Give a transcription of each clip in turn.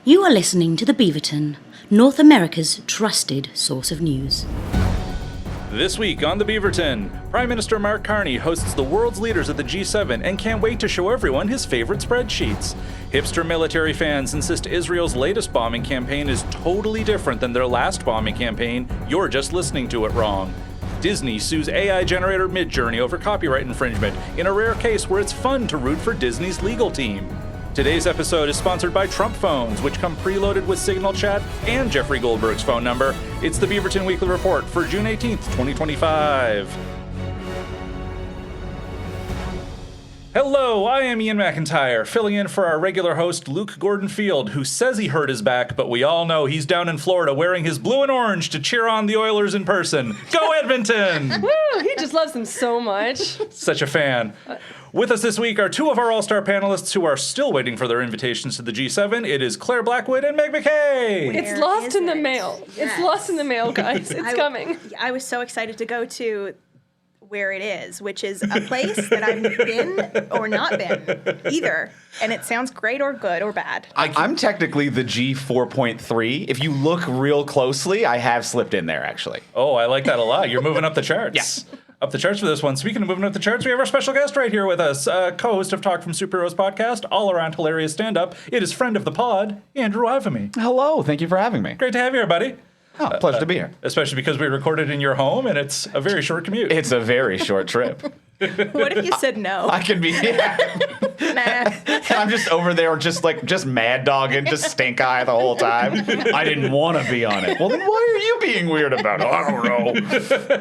You are listening to the Beaverton, North America's trusted source of news. This week on the Beaverton, Prime Minister Mark Carney hosts the world's leaders at the G7 and can't wait to show everyone his favorite spreadsheets. Hipster military fans insist Israel's latest bombing campaign is totally different than their last bombing campaign. You're just listening to it wrong. Disney sues AI generator Midjourney over copyright infringement in a rare case where it's fun to root for Disney's legal team. Today's episode is sponsored by Trump phones, which come preloaded with Signal Chat and Jeffrey Goldberg's phone number. It's the Beaverton Weekly Report for June 18th, 2025. Hello, I am Ian McIntyre, filling in for our regular host, Luke Gordon-Field, who says he hurt his back, but we all know he's down in Florida wearing his blue and orange to cheer on the Oilers in person. Go Edmonton! Woo! He just loves them so much. Such a fan. With us this week are two of our all-star panelists who are still waiting for their invitations to the G7. It is Clare Blackwood and MacKay. It's lost in the mail. Yes. It's lost in the mail, guys. It's coming. I was so excited to go to where it is, which is a place that I've been or not been either. And it sounds great or good or bad. I'm technically the G 4.3. If you look real closely, I have slipped in there, actually. Oh, I like that a lot. You're moving up the charts. Yes. Up the charts for this one. Speaking of moving up the charts, we have our special guest right here with us, co-host of Talk from Superheroes podcast, all-around hilarious stand-up. It is friend of the pod, Andrew Ivimey. Hello. Thank you for having me. Great to have you here, buddy. Oh, pleasure to be here. Especially because we recorded in your home, and it's a very short commute. It's a very short trip. What if you said no? I can be. Nah. I'm just over there, just mad dogging, just stink eye the whole time. I didn't want to be on it. Well, then why are you being weird about it? I don't know.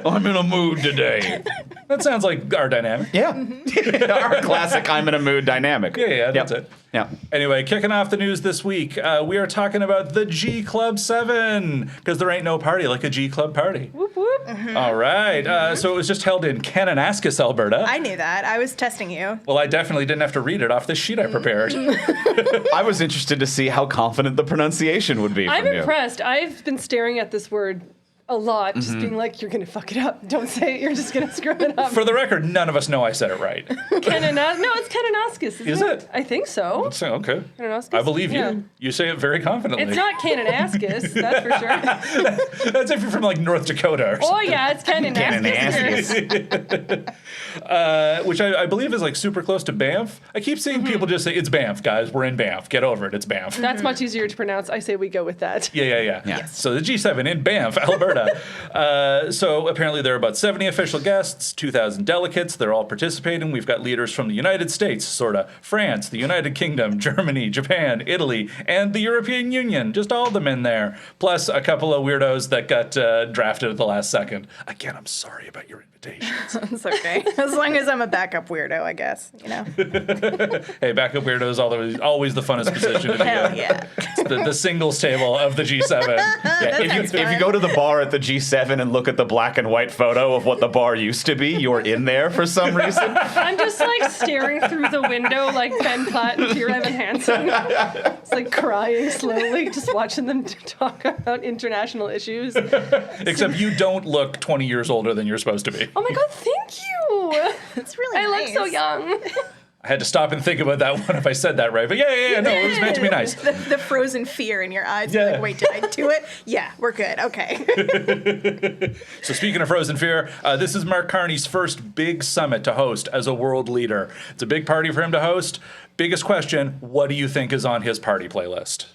I'm in a mood today. That sounds like our dynamic. Yeah. Our classic I'm in a mood dynamic. Yeah, that's it. Yeah. Anyway, kicking off the news this week, we are talking about the G Club 7, because there ain't no party like a G Club party. Whoop, whoop. All right. So it was just held in Kananaks, Alberta. I knew that. I was testing you. Well, I definitely didn't have to read it off the sheet I prepared. I was interested to see how confident the pronunciation would be I'm from you. impressed. I've been staring at this word a lot, just being like, you're going to fuck it up. Don't say it. You're just going to screw it up. For the record, none of us know I said it right. No, it's Kanannaskis, isn't Is it? I think so. So, okay. Kanannaskis? I believe you. Yeah. You say it very confidently. It's not Kanannaskis, that's for sure. That's if you're from, like, North Dakota or Oh, something. yeah, it's Kanannaskis. Which I believe is, like, super close to Banff. I keep seeing people just say, it's Banff, guys. We're in Banff. Get over it. It's Banff. That's much easier to pronounce. I say we go with that. Yeah. Yes. So the G7 in Banff, Alberta. So apparently there are about 70 official guests, 2,000 delegates. They're all participating. We've got leaders from the United States, sorta, France, the United Kingdom, Germany, Japan, Italy, and the European Union. Just all of them in there. Plus a couple of weirdos that got drafted at the last second. Again, I'm sorry about your invitations. It's okay. As long as I'm a backup weirdo, I guess. You know. Hey, backup weirdo is always the funnest position to be Hell in. yeah. It's the singles table of the G7. Yeah, if you go to the bar at the G7 and look at the black and white photo of what the bar used to be, you're in there for some reason. I'm just like staring through the window like Ben Platt and Dear Evan Hansen. It's like crying slowly, just watching them talk about international issues. Except you don't look 20 years older than you're supposed to be. Oh my God, thank you. It's really I nice. look so young. I had to stop and think about that one if I said that right. But yeah, no, it was meant to be nice. The frozen fear in your eyes. Yeah. Like, wait, did I do it? Yeah, we're good. Okay. So speaking of frozen fear, this is Mark Carney's first big summit to host as a world leader. It's a big party for him to host. Biggest question, what do you think is on his party playlist?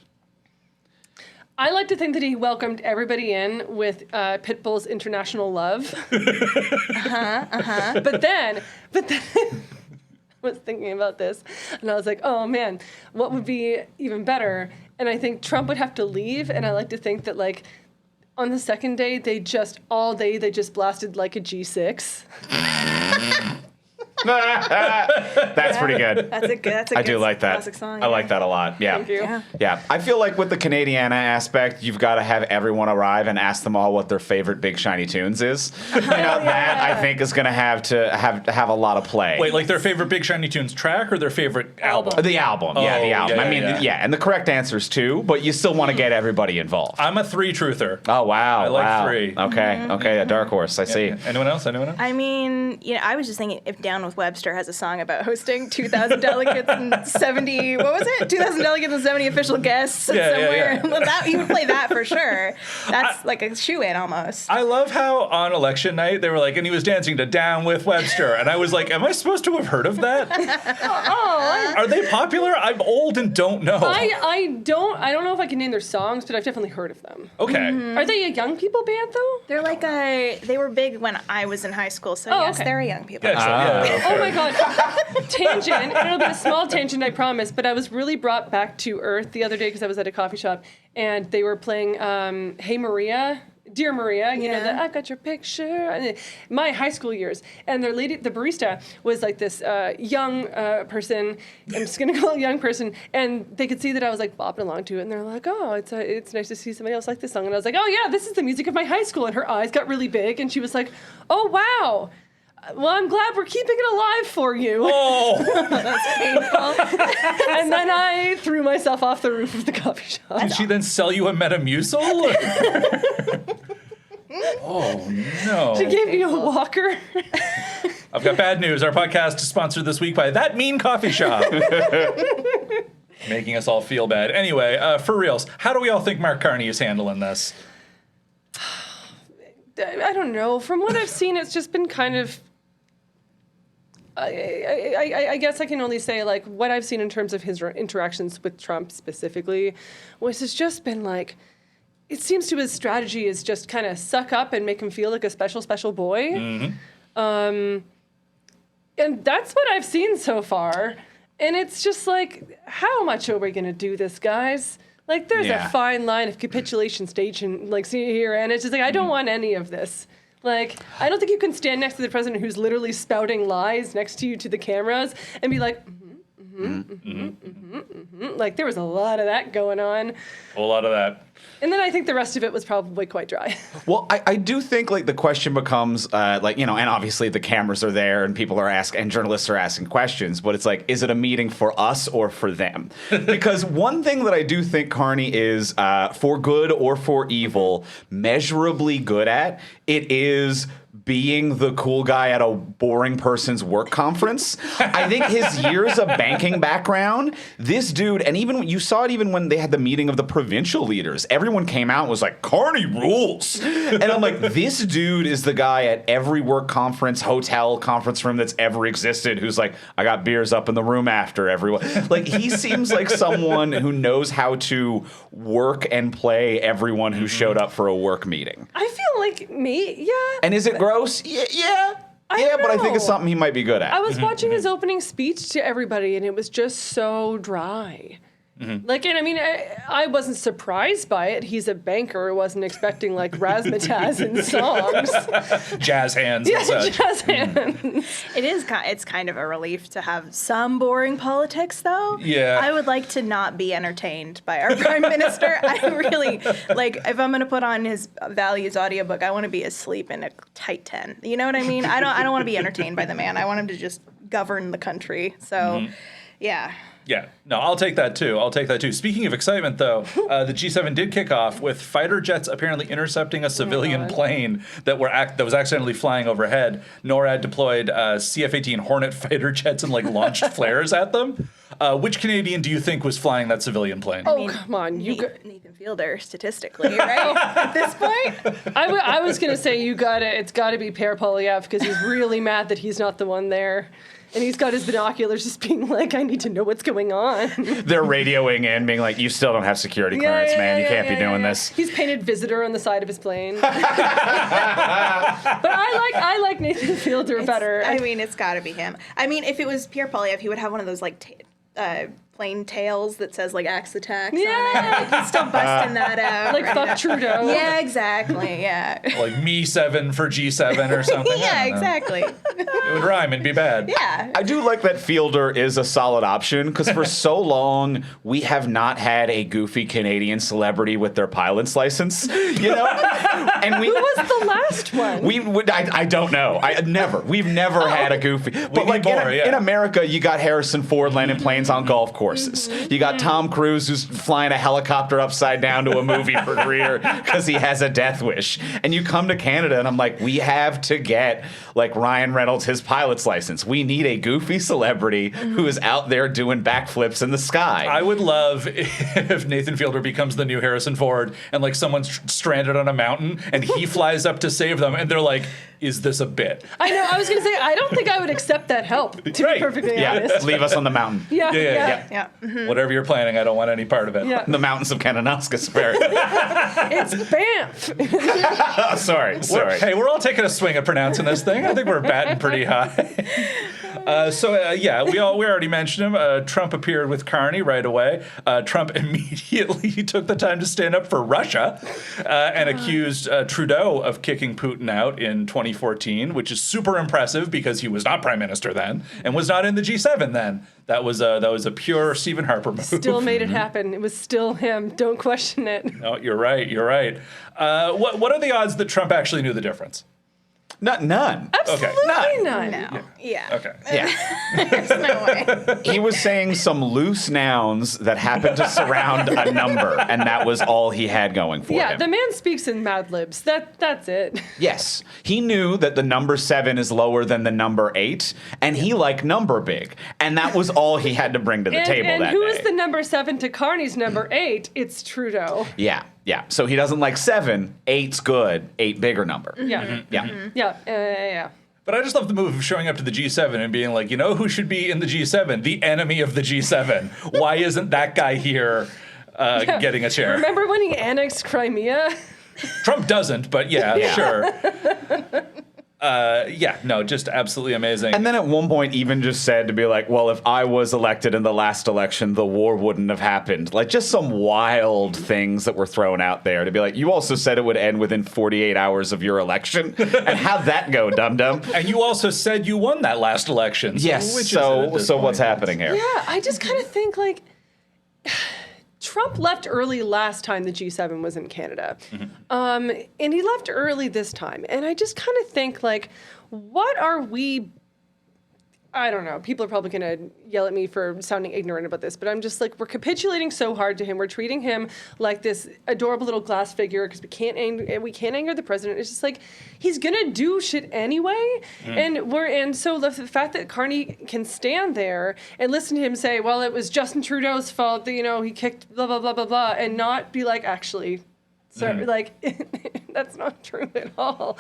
I like to think that he welcomed everybody in with Pitbull's International Love. But then I was thinking about this, and I was like, oh man, what would be even better? And I think Trump would have to leave, and I like to think that, like, on the second day, they just blasted like a G6. That's pretty good. That's a good I do like that. classic song. I like that a lot. Yeah. Thank you. Yeah. I feel like with the Canadiana aspect, you've got to have everyone arrive and ask them all what their favorite Big Shiny Tunes is. That I think is going to have a lot of play. Wait, like their favorite Big Shiny Tunes track or their favorite album? The album. Yeah, the album. Yeah. And the correct answer is 2, but you still want to get everybody involved. I'm a 3 truther. Oh, wow. I like wow. 3. Okay. Okay. A dark horse. I see. Anyone else? I mean, I was just thinking if down with Webster has a song about hosting 2,000 delegates and 70, what was it? 2,000 delegates and 70 official guests somewhere. Yeah. He would play that for sure. That's like a shoe-in almost. I love how on election night they were like, and he was dancing to Down with Webster. And I was like, am I supposed to have heard of that? Are they popular? I'm old and don't know. I don't know if I can name their songs, but I've definitely heard of them. Okay. Mm-hmm. Are they a young people band though? They're like they were big when I was in high school, so yes, okay. they're a young people. Yeah. Oh my God. Tangent. And it'll be a small tangent, I promise. But I was really brought back to earth the other day because I was at a coffee shop and they were playing Hey Maria. Dear Maria, you know, I've got your picture. My high school years. And the barista was like this young person. I'm just going to call it a young person. And they could see that I was like bopping along to it. And they're like, oh, it's nice to see somebody else like this song. And I was like, oh yeah, this is the music of my high school. And her eyes got really big. And she was like, oh, wow. Well, I'm glad we're keeping it alive for you. Oh. That's painful. And then I threw myself off the roof of the coffee shop. Did she then sell you a Metamucil? Oh, no. She gave me a walker. I've got bad news. Our podcast is sponsored this week by That Mean Coffee Shop. Making us all feel bad. Anyway, for reals, how do we all think Mark Carney is handling this? I don't know. From what I've seen, it's just been kind of... I guess I can only say, like, what I've seen in terms of his interactions with Trump specifically, which has just been, like, it seems to his strategy is just kind of suck up and make him feel like a special, special boy. Mm-hmm. And that's what I've seen so far. And it's just like, how much are we going to do this, guys? Like, there's a fine line of capitulation stage and, like, see here, and it's just like, I don't want any of this. Like, I don't think you can stand next to the president who's literally spouting lies next to you to the cameras and be like, like, there was a lot of that going on. A lot of that. And then I think the rest of it was probably quite dry. Well, I do think, like, the question becomes, like, you know, and obviously the cameras are there and people are asking, and journalists are asking questions, but it's like, is it a meeting for us or for them? Because one thing that I do think Carney is, for good or for evil, measurably good at, it is being the cool guy at a boring person's work conference. I think his years of banking background, this dude, and even you saw it even when they had the meeting of the provincial leaders, everyone came out and was like, Carney rules. And I'm like, this dude is the guy at every work conference, hotel, conference room that's ever existed who's like, I got beers up in the room after everyone. Like, he seems like someone who knows how to work and play everyone who showed up for a work meeting. I feel like And is it gross? Yeah, but I think it's something he might be good at. I was watching his opening speech to everybody, and it was just so dry. Like, and I mean, I wasn't surprised by it. He's a banker. I wasn't expecting, like, razzmatazz and songs. Jazz hands and such. Jazz hands. It's kind of a relief to have some boring politics, though. Yeah. I would like to not be entertained by our prime minister. I really, like, if I'm going to put on his values audiobook, I want to be asleep in a tight 10. You know what I mean? I don't want to be entertained by the man. I want him to just govern the country. So, yeah. Yeah, no, I'll take that too. Speaking of excitement, though, the G7 did kick off with fighter jets apparently intercepting a civilian plane that was accidentally flying overhead. NORAD deployed CF-18 Hornet fighter jets and, like, launched flares at them. Which Canadian do you think was flying that civilian plane? Oh, come on. Nathan Fielder, statistically, right? At this point? I was going to say it's got to be Per Polyev because he's really mad that he's not the one there. And he's got his binoculars just being like, I need to know what's going on. They're radioing in, being like, you still don't have security clearance, man. You can't be doing this. He's painted visitor on the side of his plane. But I like Nathan Fielder better. I mean, it's got to be him. I mean, if it was Pierre Polyev, he would have one of those, like, plain tails that says, like, axe attacks on it. Like, he's still busting that out. Like, fuck Trudeau. Yeah, exactly, yeah. Like me 7 for G7 or something. Yeah, exactly. It would rhyme and be bad. Yeah. I do like that Fielder is a solid option because for so long we have not had a goofy Canadian celebrity with their pilot's license. You know, And Who was the last one? I don't know. We've never had a goofy. But like in America, you got Harrison Ford landing planes on golf courses. You got Tom Cruise who's flying a helicopter upside down to a movie premiere because he has a death wish. And you come to Canada, and I'm like, we have to get like Ryan Reynolds his pilot's license. We need a goofy celebrity who is out there doing backflips in the sky. I would love if Nathan Fielder becomes the new Harrison Ford, and like someone's stranded on a mountain, and he flies up to save them, and they're like, "Is this a bit?" I know. I was going to say, I don't think I would accept that help. To be perfectly honest. Leave us on the mountain. Yeah. Whatever you're planning, I don't want any part of it. Yeah. The mountains of Kananaks. It's Banff. Sorry. Hey, we're all taking a swing at pronouncing this thing. I think we're batting pretty high. We already mentioned him. Trump appeared with Carney right away. Trump immediately took the time to stand up for Russia and accused Trudeau of kicking Putin out in 2014, which is super impressive because he was not prime minister then and was not in the G7 then. That was a pure Stephen Harper move. Still made it happen. It was still him. Don't question it. No, you're right. What are the odds that Trump actually knew the difference? None. Absolutely none. No. Yeah. Okay. Yeah. There's no way. He was saying some loose nouns that happened to surround a number, and that was all he had going for him. Yeah, the man speaks in Mad Libs. That's it. Yes. He knew that the number 7 is lower than the number 8, and he liked number big. And that was all he had to bring to the table that day. And who is the number 7 to Carney's number 8? It's Trudeau. Yeah. So he doesn't like 7. 8's good. 8 bigger number. Yeah. Yeah. But I just love the move of showing up to the G7 and being like, you know who should be in the G7? The enemy of the G7. Why isn't that guy here getting a chair? Remember when he annexed Crimea? Trump doesn't, but sure. Just absolutely amazing. And then at one point even just said to be like, well, if I was elected in the last election, the war wouldn't have happened. Like just some wild things that were thrown out there to be like, you also said it would end within 48 hours of your election. And how'd that go, dum-dum? And you also said you won that last election. So what's happening here? Yeah, I just kind of think like Trump left early last time the G7 was in Canada. And he left early this time. And I just kind of think, like, what are we... I don't know. People are probably going to yell at me for sounding ignorant about this, but I'm just like, we're capitulating so hard to him. We're treating him like this adorable little glass figure because we can't anger the president. It's just like, he's going to do shit anyway. And so the fact that Carney can stand there and listen to him say, well, it was Justin Trudeau's fault that, he kicked blah, blah, blah, blah, blah, and not be like, actually... So, that's not true at all.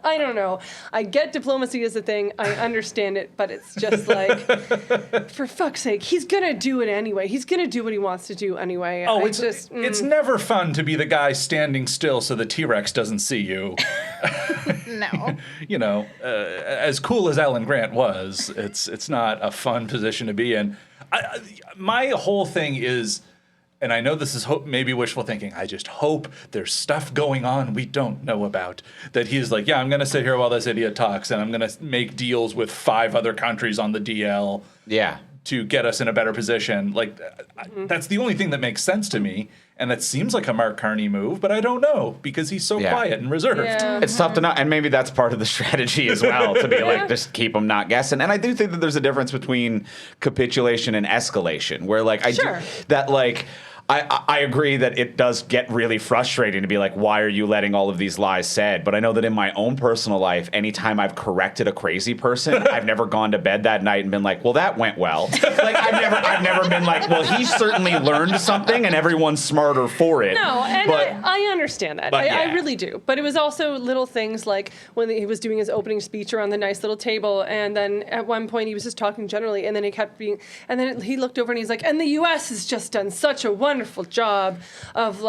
I don't know. I get diplomacy is a thing. I understand it, but it's just like, for fuck's sake, he's going to do it anyway. He's going to do what he wants to do anyway. Oh, it's never fun to be the guy standing still so the T-Rex doesn't see you. No. As cool as Alan Grant was, it's not a fun position to be in. My whole thing is... And I know this is maybe wishful thinking. I just hope there's stuff going on we don't know about. That he's like, I'm going to sit here while this idiot talks, and I'm going to make deals with 5 other countries on the DL to get us in a better position. Like, that's the only thing that makes sense to me. And it seems like a Mark Carney move, but I don't know because he's so quiet and reserved. Yeah. It's tough to know. And maybe that's part of the strategy as well, to be like, just keep them not guessing. And I do think that there's a difference between capitulation and escalation, where like, I agree that it does get really frustrating to be like, why are you letting all of these lies said? But I know that in my own personal life, anytime I've corrected a crazy person, I've never gone to bed that night and been like, well, that went well. Like I've never been like, well, he certainly learned something and everyone's smarter for it. No, and I understand that. I really do. But it was also little things like when he was doing his opening speech around the nice little table, and then at one point he was just talking generally, and then he looked over and he's like, and the U.S. has just done such a wonderful job of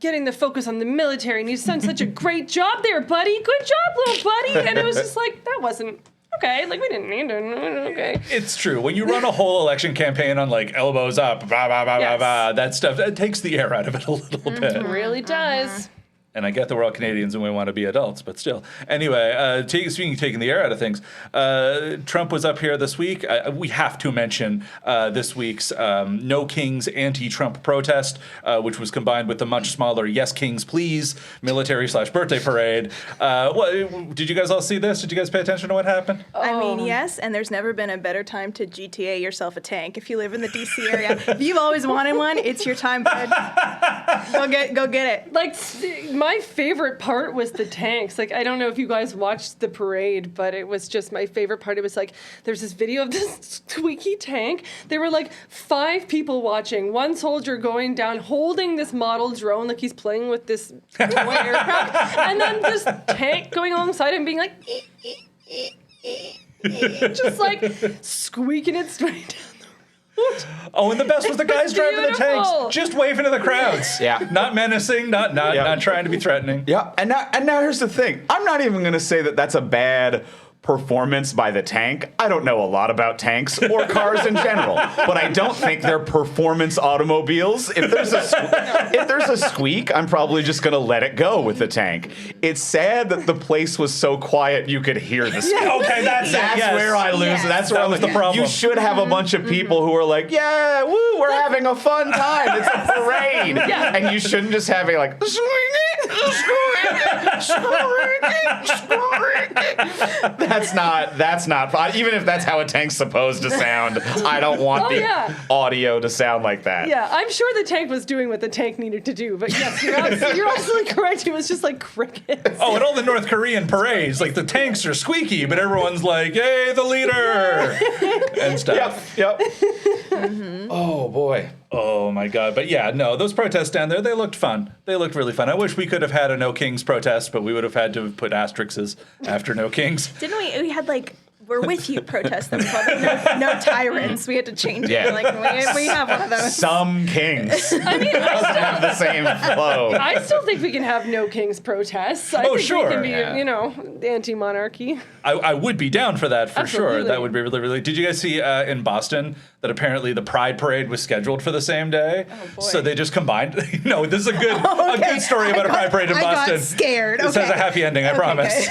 getting the focus on the military, and he's done such a great job there, buddy. Good job, little buddy. And it was just like, that wasn't okay. Like, we didn't need to. Okay. It's true. When you run a whole election campaign on like elbows up, blah blah blah blah blah, that stuff, that takes the air out of it a little bit. It really does. And I get that we're all Canadians and we want to be adults, but still. Anyway, speaking of taking the air out of things, Trump was up here this week. We have to mention this week's No Kings anti-Trump protest, which was combined with the much smaller Yes Kings Please military/birthday parade. Did you guys all see this? Did you guys pay attention to what happened? I mean, yes, and there's never been a better time to GTA yourself a tank. If you live in the D.C. area, if you've always wanted one, it's your time, bud. Go get it. Like, my favorite part was the tanks. Like, I don't know if you guys watched the parade, but it was just my favorite part. It was like, there's this video of this squeaky tank. There were like 5 people watching, 1 soldier going down, holding this model drone, like he's playing with this toy aircraft, and then this tank going alongside him being like, just like squeaking it straight down. Oh, and the best was the guys driving the tanks, just waving to the crowds. Yeah. Not menacing, not trying to be threatening. Yeah, and now here's the thing. I'm not even going to say that that's a bad performance by the tank. I don't know a lot about tanks or cars in general, but I don't think they're performance automobiles. If there's a squeak, I'm probably just going to let it go with the tank. It's sad that the place was so quiet you could hear the squeak. Okay, that's where I lose. Yes. That's where That was the problem. You should have a bunch of people who are like, yeah, woo, we're having a fun time. It's a parade. Yeah. And you shouldn't just have it like, That's not fun. Even if that's how a tank's supposed to sound, I don't want the audio to sound like that. Yeah, I'm sure the tank was doing what the tank needed to do, but yes, you're absolutely correct. It was just like crickets. Oh, and all the North Korean parades, like the tanks are squeaky, but everyone's like, "Yay, the leader!" and stuff. Yep. Oh boy. Oh my God. But yeah, no, those protests down there, they looked fun. They looked really fun. I wish we could have had a No Kings protest, but we would have had to have put asterisks after No Kings. Didn't we? We had like we're with you protest that we called it no tyrants. We had to change it. Yeah. Like we have one of those. Some kings. I mean, Doesn't have the same flow. I still think we can have No Kings protests. I think sure. we can be, Yeah. anti-monarchy. I would be down for that for sure. Absolutely. That would be really, really. Did you guys see in Boston that apparently the Pride Parade was scheduled for the same day? Oh, boy. So they just combined. No, this is a good story about a Pride Parade in I got Boston. scared. This has a happy ending, I Okay, promise.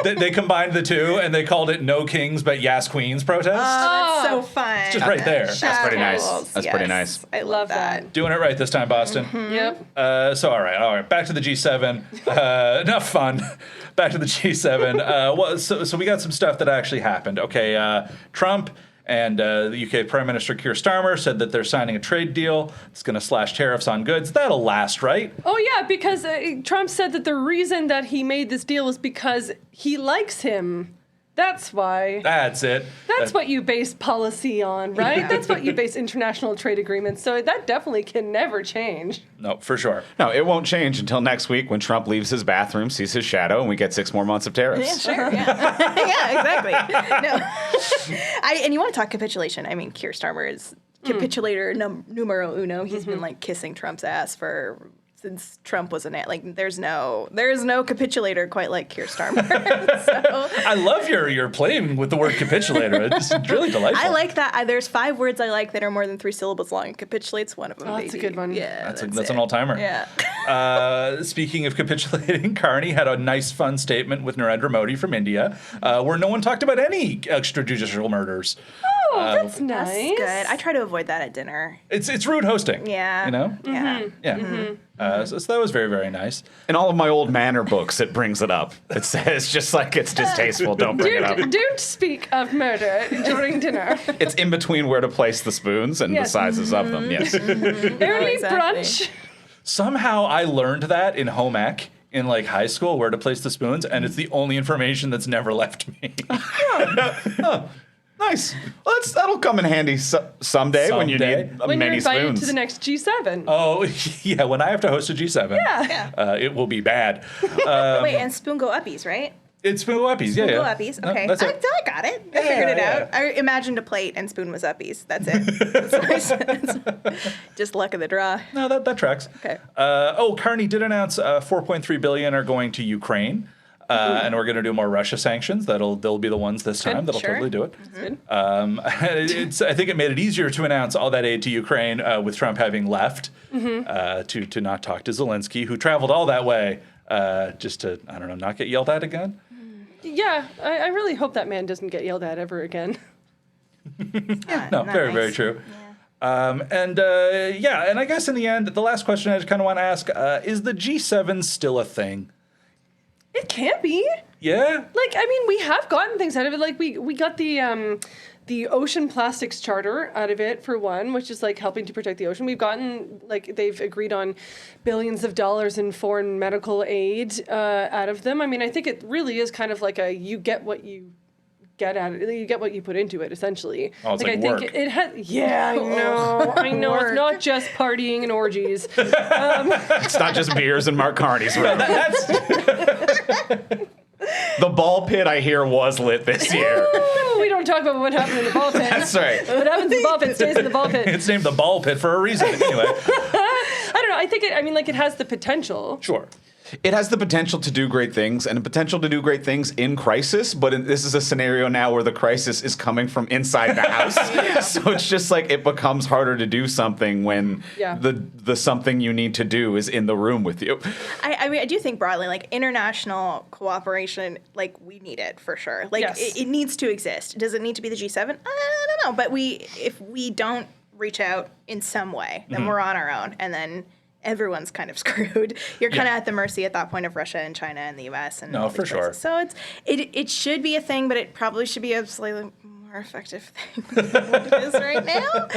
good. They combined the two and they called it No Kings but Yes Queens protest. Oh, that's so fun. Just right there. That's pretty nice. Rules. That's pretty nice. I love that. Doing it right this time, Boston. Yep. So all right. Back to the G7. Enough fun. Back to the G7. So we got some stuff that actually happened. Okay, Trump and the UK Prime Minister Keir Starmer said that they're signing a trade deal. It's going to slash tariffs on goods. That'll last, right? Oh, yeah, because Trump said that the reason that he made this deal was because he likes him. That's why. That's it. That's what you base policy on, right? That's what you base international trade agreements. So that definitely can never change. No, for sure. No, it won't change until next week when Trump leaves his bathroom, sees his shadow, and we get 6 more months of tariffs. Yeah, sure. Yeah, yeah, exactly. No, and you want to talk capitulation? I mean, Keir Starmer is capitulator numero uno. He's been like kissing Trump's ass since Trump was in it. Like, there's no capitulator quite like Keir Starmer. So I love your playing with the word capitulator. It's really delightful. I like that. There's 5 words I like that are more than 3 syllables long. And capitulate's one of them. Oh, that's a good one. Yeah, That's an all-timer. Yeah. Speaking of capitulating, Carney had a nice, fun statement with Narendra Modi from India, where no one talked about any extrajudicial murders. Oh, that's nice. That's good. I try to avoid that at dinner. It's rude hosting. Yeah. You know? Yeah. Yeah. So that was very, very nice. In all of my old manner books, it brings it up. It says just like it's distasteful, don't bring it up. Don't speak of murder during dinner. It's in between where to place the spoons and the Yes. sizes of them. Yes. Early exactly. brunch. Somehow I learned that in home ec in like high school, where to place the spoons, and it's the only information that's never left me. Nice. Well, that'll come in handy someday when you Someday. need When you're many invited spoons. to the next G7. Oh, yeah, when I have to host a G7, Yeah. it will be bad. Wait, and spoon go uppies, right? It's spoon uppies, yeah. Go yeah. uppies. No, Okay. that's I it. got it. I figured it yeah. out. I imagined a plate and spoon was uppies. That's it. That's just luck of the draw. No, that tracks. Okay. Carney did announce $4.3 billion are going to Ukraine. And we're going to do more Russia sanctions. They'll be the ones this time. That'll sure. totally do it. Good. I think it made it easier to announce all that aid to Ukraine with Trump having left to not talk to Zelensky, who traveled all that way just to, I don't know, not get yelled at again. Yeah, I really hope that man doesn't get yelled at ever again. No, very, very true. And I guess in the end, the last question I just kind of want to ask, is the G7 still a thing? It can't be. Yeah? Like, I mean, we have gotten things out of it. Like, we got the Ocean Plastics Charter out of it, for one, which is, like, helping to protect the ocean. We've gotten, like, they've agreed on billions of dollars in foreign medical aid out of them. I mean, I think it really is kind of like you get what you get at it. You get what you put into it, essentially. Oh, it's like I work. think it has. Yeah, I know. It's not just partying and orgies. It's not just beers and Mark Carney's room. The ball pit, I hear, was lit this year. We don't talk about what happened in the ball pit. That's right. What happens in the ball pit stays in the ball pit. It's named the ball pit for a reason, anyway. I don't know. I think it has the potential. Sure. It has the potential to do great things, and the potential to do great things in crisis, but this is a scenario now where the crisis is coming from inside the house. So it's just like it becomes harder to do something when the something you need to do is in the room with you. I mean, I do think broadly, like, international cooperation, like, we need it for sure. Like, Yes. it needs to exist. Does it need to be the G7? I don't know. But if we don't reach out in some way, then we're on our own, and then everyone's kind of screwed. You're kind of at the mercy at that point of Russia and China and the U.S. and all for these sure. places. So it should be a thing, but it probably should be a slightly more effective thing than what it is right now.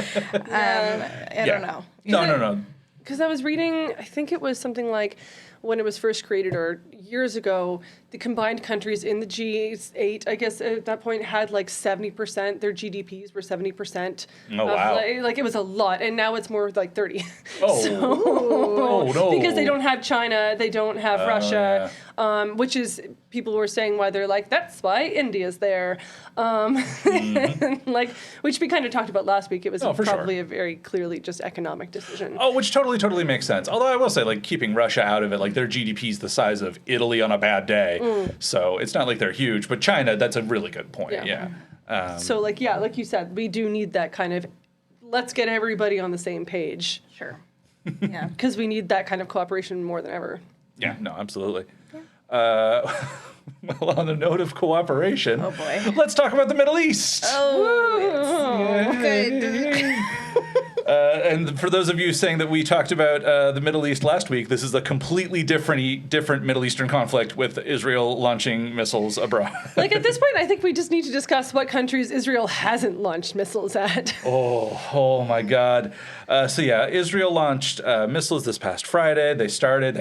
I don't know. No. Because I was reading, I think it was something like when it was first created or years ago, the combined countries in the G8, I guess at that point, had like 70%, their GDPs were 70%. Oh, wow. Like it was a lot, and now it's more like 30. Oh. Oh, no. Because they don't have China, they don't have Russia, which is, people were saying why they're like, that's why India's there. Like, which we kind of talked about last week. It was probably a very clearly just economic decision. Oh, which totally makes sense. Although I will say, like, keeping Russia out of it, like, their GDP's the size of Italy on a bad day. So it's not like they're huge. But China, that's a really good point. Yeah. So, like you said, we do need that kind of, let's get everybody on the same page. Sure. Yeah. Because we need that kind of cooperation more than ever. Yeah, no, absolutely. Well, on the note of cooperation, Oh, boy. let's talk about the Middle East. Oh, good. And for those of you saying that we talked about the Middle East last week, this is a completely different Middle Eastern conflict with Israel launching missiles abroad. Like, at this point, I think we just need to discuss what countries Israel hasn't launched missiles at. Oh my God. Israel launched missiles this past Friday. They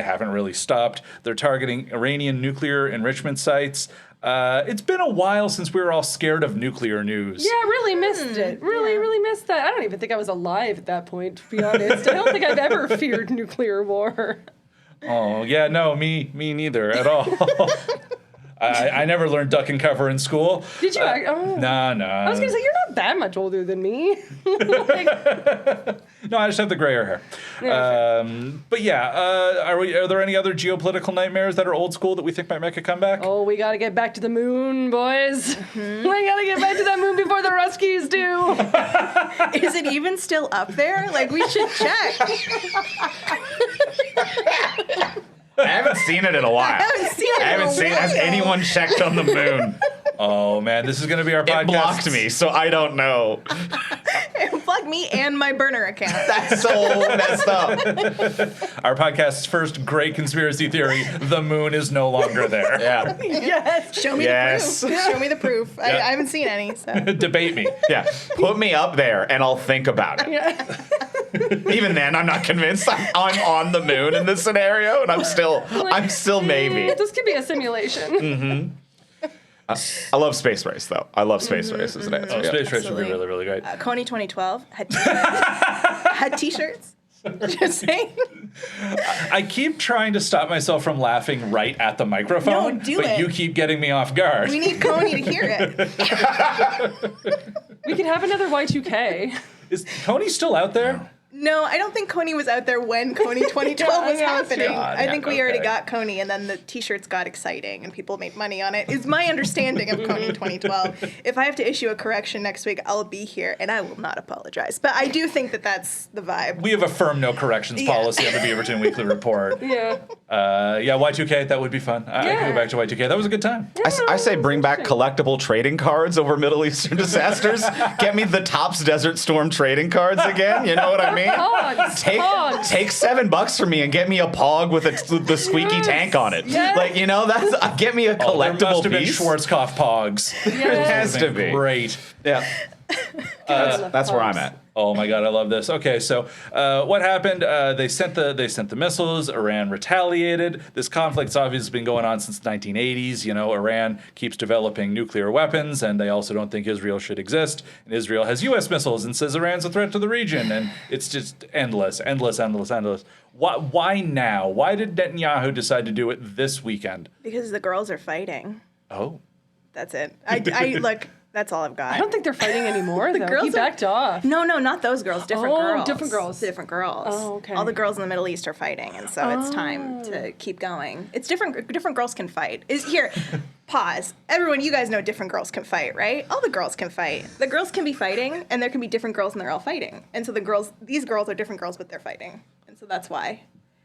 haven't really stopped. They're targeting Iranian nuclear enrichment sites. It's been a while since we were all scared of nuclear news. Yeah, really missed it. Really missed that. I don't even think I was alive at that point, to be honest. I don't think I've ever feared nuclear war. Oh, yeah, no, me neither at all. I never learned duck and cover in school. Did you? No. I was going to say, you're not that much older than me. No, I just have the grayer hair. But yeah, are there any other geopolitical nightmares that are old school that we think might make a comeback? Oh, we got to get back to the moon, boys. We got to get back to that moon before the Ruskies do. Is it even still up there? Like, we should check. I haven't seen it in a while. I haven't seen it. Has anyone checked on the moon? Oh man, this is going to be our podcast. It blocked me, so I don't know. It blocked me and my burner account. That's so messed up. Our podcast's first great conspiracy theory: the moon is no longer there. Yeah. Yes. Show me the proof. Show me the proof. I haven't seen any. So. Debate me. Yeah. Put me up there and I'll think about it. Even then, I'm not convinced. I'm on the moon in this scenario, and I'm still maybe. This could be a simulation. I love Space Race, though. I love Space Race as an answer. Oh, yeah. Space Race would be Absolutely. really, really great. Coney 2012 had T-shirts. Just saying. I keep trying to stop myself from laughing right at the microphone, No, do but it. you keep getting me off guard. We need Coney to hear it. We could have another Y2K. Is Coney still out there? No, I don't think Coney was out there when Coney 2012 was happening. I think we already got Coney, and then the T-shirts got exciting, and people made money on it. Is my understanding of Coney 2012. If I have to issue a correction next week, I'll be here, and I will not apologize. But I do think that that's the vibe. We have a firm no corrections policy on the Beaverton Weekly Report. Yeah. Y2K, that would be fun. I can go back to Y2K. That was a good time. I say bring back collectible trading cards over Middle Eastern disasters. Get me the Topps Desert Storm trading cards again. You know what I mean? Pogs. Take $7 from me and get me a Pog with the squeaky tank on it. Yes. Like, you know, that's get me a There collectible must have been piece. Schwarzkopf Pogs. It has to be. Great. Yeah. That's where I'm at. Oh my God, I love this. Okay, so what happened? They sent the missiles. Iran retaliated. This conflict's obviously been going on since the 1980s. You know, Iran keeps developing nuclear weapons, and they also don't think Israel should exist. And Israel has U.S. missiles and says Iran's a threat to the region, and it's just endless. Why now? Why did Netanyahu decide to do it this weekend? Because the girls are fighting. Oh, That's it. I look. That's all I've got. I don't think they're fighting anymore, though. girls He are- backed off. No, not those girls. Different girls. different girls. Different girls. Oh, okay. All the girls in the Middle East are fighting, and so it's time to keep going. It's different. Different girls can fight. Pause. Everyone, you guys know different girls can fight, right? All the girls can fight. The girls can be fighting, and there can be different girls, and they're all fighting. And so these girls are different girls, but they're fighting, and so that's why.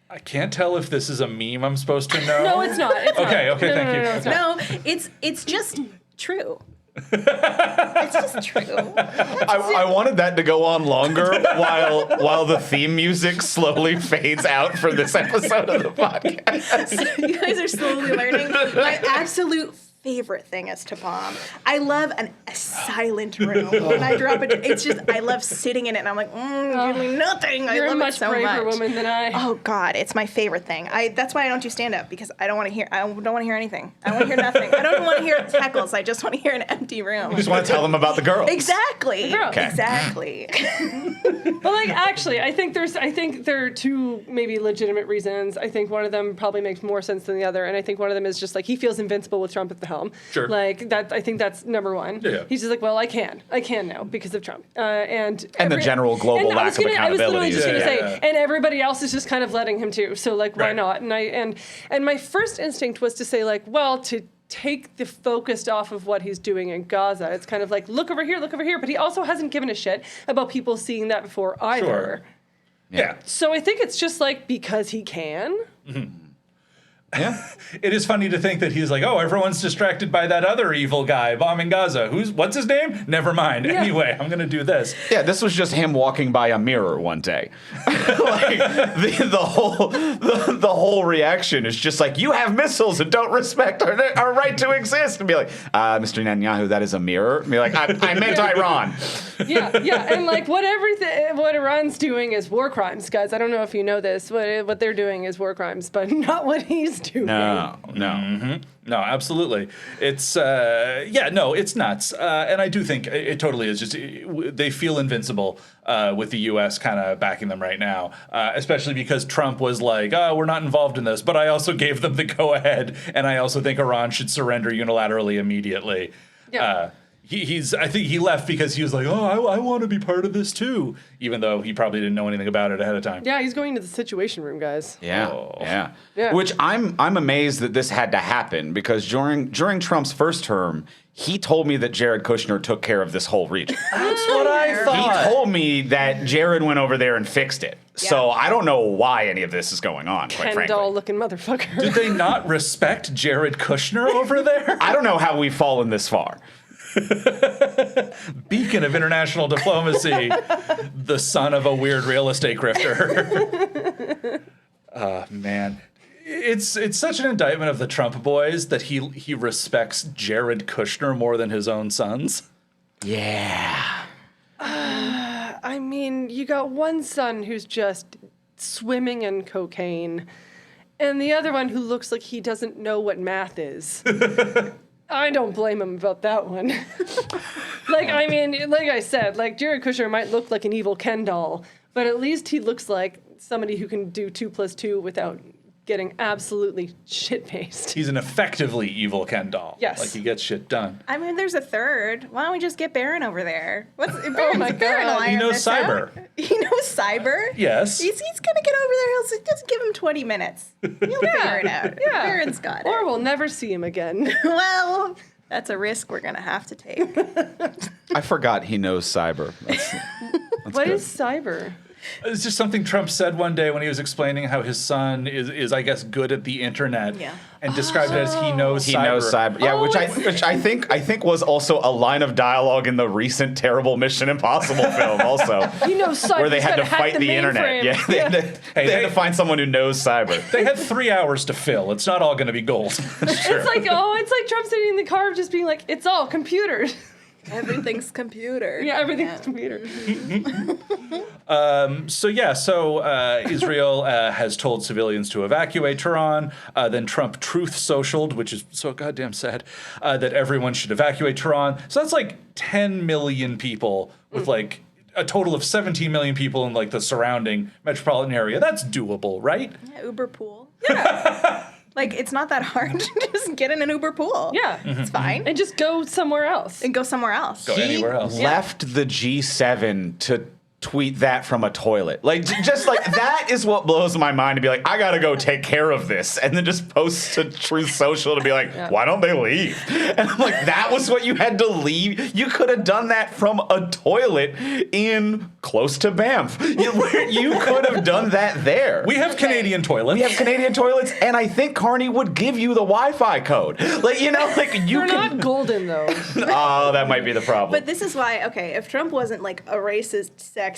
I can't tell if this is a meme I'm supposed to know. No, it's not. It's Okay, not. okay, thank you. No, it's not. No, it's just true. It's just true. I wanted that to go on longer while the theme music slowly fades out for this episode of the podcast. You guys are slowly learning. My absolute favorite thing is to bomb. I love a silent room. When I drop it, it's just, I love sitting in it, and I'm like, give me nothing. I You're love a much it so braver much. woman than I. Oh God, it's my favorite thing. That's why I don't do stand up, because I don't want to hear anything. I want to hear nothing. I don't even want to hear heckles. I just want to hear an empty room. You just want to tell them about the girls. Exactly. Okay. Exactly. But like, actually, I think there are two maybe legitimate reasons. I think one of them probably makes more sense than the other, and I think one of them is just like he feels invincible with Trump at the helm. Sure. Like that. I think that's number one. Yeah. He's just like, well, I can now because of Trump. And the general global and lack of I was literally accountability. just going to say, Yeah. and everybody else is just kind of letting him too. So like, why Right. not? And my first instinct was to say like, well, to take the focus off of what he's doing in Gaza. It's kind of like, look over here. But he also hasn't given a shit about people seeing that before either. Sure. Yeah. So I think it's just like because he can. Yeah. It is funny to think that he's like, oh, everyone's distracted by that other evil guy bombing Gaza. What's his name? Never mind. Yeah. Anyway, I'm going to do this. Yeah, this was just him walking by a mirror one day. Like the whole reaction is just like, you have missiles and don't respect our right to exist. And be like, Mr. Netanyahu, that is a mirror. And be like, I meant Iran. Yeah. And like what Iran's doing is war crimes, guys. I don't know if you know this. What they're doing is war crimes, but not what he's doing. No. No, absolutely. It's it's nuts. And I do think it totally is just they feel invincible with the U.S. kind of backing them right now, especially because Trump was like, oh, we're not involved in this, but I also gave them the go-ahead, and I also think Iran should surrender unilaterally immediately. Yeah. I think he left because he was like, oh, I want to be part of this too, even though he probably didn't know anything about it ahead of time. Yeah, he's going to the Situation Room, guys. Yeah. Yeah. Which I'm amazed that this had to happen, because during Trump's first term, he told me that Jared Kushner took care of this whole region. That's what I thought. He told me that Jared went over there and fixed it. So I don't know why any of this is going on, quite Ken frankly. doll-looking motherfucker. Did they not respect Jared Kushner over there? I don't know how we've fallen this far. Beacon of international diplomacy, the son of a weird real estate grifter. Man. It's such an indictment of the Trump boys that he respects Jared Kushner more than his own sons. Yeah. I mean, you got one son who's just swimming in cocaine, and the other one who looks like he doesn't know what math is. I don't blame him about that one. Like I said, like Jared Kushner might look like an evil Ken doll, but at least he looks like somebody who can do 2 + 2 without getting absolutely shit-faced. He's an effectively evil Ken doll. Yes. Like, he gets shit done. I mean, there's a third. Why don't we just get Barron over there? my God. Barron He knows cyber. He knows cyber? Yes. He's gonna get over there. He'll just give him 20 minutes. He'll figure it out. Yeah. Barron's got it. Or we'll never see him again. Well, that's a risk we're gonna have to take. I forgot he knows cyber. What is cyber? It's just something Trump said one day when he was explaining how his son is I guess, good at the internet. Yeah. And described it as he knows cyber. He knows cyber. Yeah, Oh, which I think was also a line of dialogue in the recent terrible Mission Impossible film. Also, You know cyber. where they had to fight the internet. Yeah, they had to find someone who knows cyber. They had 3 hours to fill. It's not all going to be gold. It's like Trump sitting in the car just being like, it's all computers. Everything's computer. Yeah, everything's computers. So Israel has told civilians to evacuate Tehran. Then Trump truth socialed, which is so goddamn sad, that everyone should evacuate Tehran. So that's like 10 million people with like a total of 17 million people in like the surrounding metropolitan area. That's doable, right? Yeah, Uber pool. Yeah. Like, it's not that hard to just get in an Uber pool. Yeah. It's fine. And just go somewhere else. And go somewhere else. Go anywhere else. Left the G7 to tweet that from a toilet. Like, just like, that is what blows my mind, to be like, I gotta go take care of this. And then just post to Truth Social to be like, why don't they leave? And I'm like, that was what you had to leave? You could have done that from a toilet in close to Banff. You could have done that there. We have Canadian toilets. We have Canadian toilets, and I think Carney would give you the Wi-Fi code. Like, you know, like you They're can. not golden, though. Oh, that might be the problem. But this is why, okay, if Trump wasn't like a racist, sexist,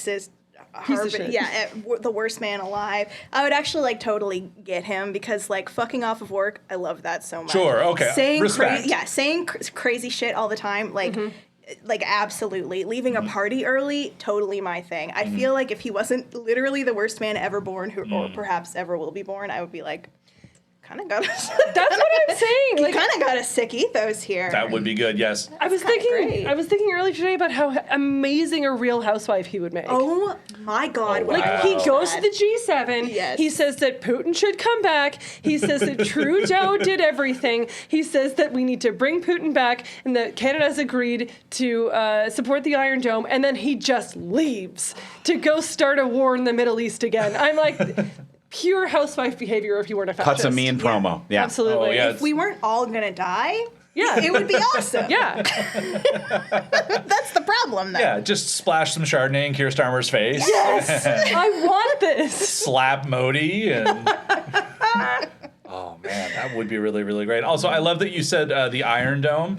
Piece of shit. the worst man alive, I would actually like totally get him, because like fucking off of work, I love that so much. Sure, okay. Saying Respect. saying crazy shit all the time, like. Like, absolutely. Leaving a party early, totally my thing. I feel like if he wasn't literally the worst man ever born, or perhaps ever will be born, I would be like, kind of got That's what I'm saying. You Like, kind of got a sick ethos here. That would be good, yes. I was kinda great. thinking earlier today about how amazing a Real Housewife he would make. Oh my God! Oh, would I wow. Like, he love goes to that. the G7. Yes. He says that Putin should come back. He says that Trudeau did everything. He says that we need to bring Putin back, and that Canada has agreed to support the Iron Dome. And then he just leaves to go start a war in the Middle East again. I'm like, pure housewife behavior if you weren't a fascist. Cuts a mean promo. Yeah. Absolutely. Oh, yeah. If we weren't all gonna die, Yeah. it would be awesome. Yeah. That's the problem, though. Yeah, just splash some Chardonnay in Keir Starmer's face. Yes. I want this. Slap Modi and... Oh, man, that would be really, really great. Also, I love that you said the Iron Dome.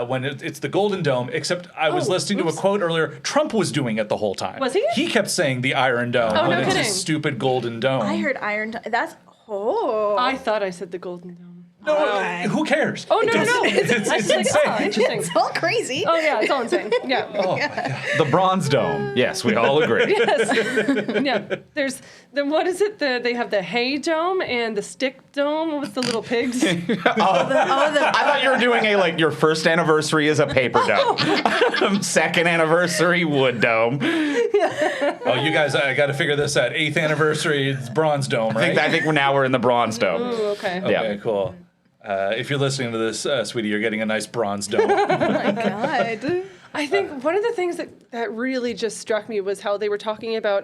When it's the Golden Dome, except I was listening to a quote earlier. Trump was doing it the whole time. Was he? He kept saying the Iron Dome Oh, when no it's kidding. a stupid Golden Dome. I heard Iron. That's I thought I said the Golden Dome. No, who cares? Oh, no. It's I was like, insane. oh, interesting. It's all crazy. Oh, yeah, it's all insane. Yeah. Oh, my God. The Bronze Dome. Yes, we all agree. Yes. Yeah. There's what is it? They have the hay dome and the stick dome with the little pigs. I thought you were doing your first anniversary is a paper dome. Second anniversary, wood dome. Oh, you guys, I got to figure this out. 8th anniversary, it's Bronze Dome, right? I think we're in the Bronze Dome. Ooh, okay. Okay, cool. If you're listening to this, sweetie, you're getting a nice bronze dome. Oh my God. I think one of the things that really just struck me was how they were talking about,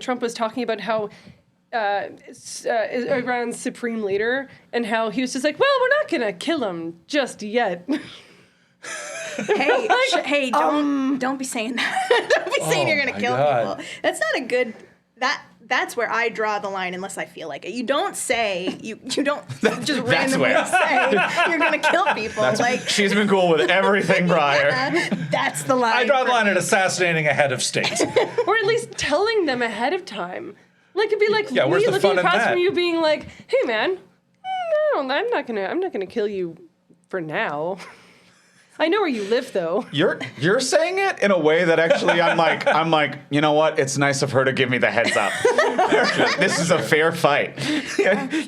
Trump was talking about how Iran's supreme leader, and how he was just like, well, we're not going to kill him just yet. Hey, don't be saying that. Don't be saying you're gonna kill people. That's not a good. That's where I draw the line, unless I feel like it. You don't say you don't just randomly say you're gonna kill people. She's been cool with everything prior. That's the line. I draw the line at assassinating a head of state. Or at least telling them ahead of time. Like, it'd be like me where's the looking fun in across that? from you being like, hey man, no, I'm not gonna kill you for now. I know where you live, though. You're saying it in a way that actually I'm like, you know what? It's nice of her to give me the heads up. This is a fair fight.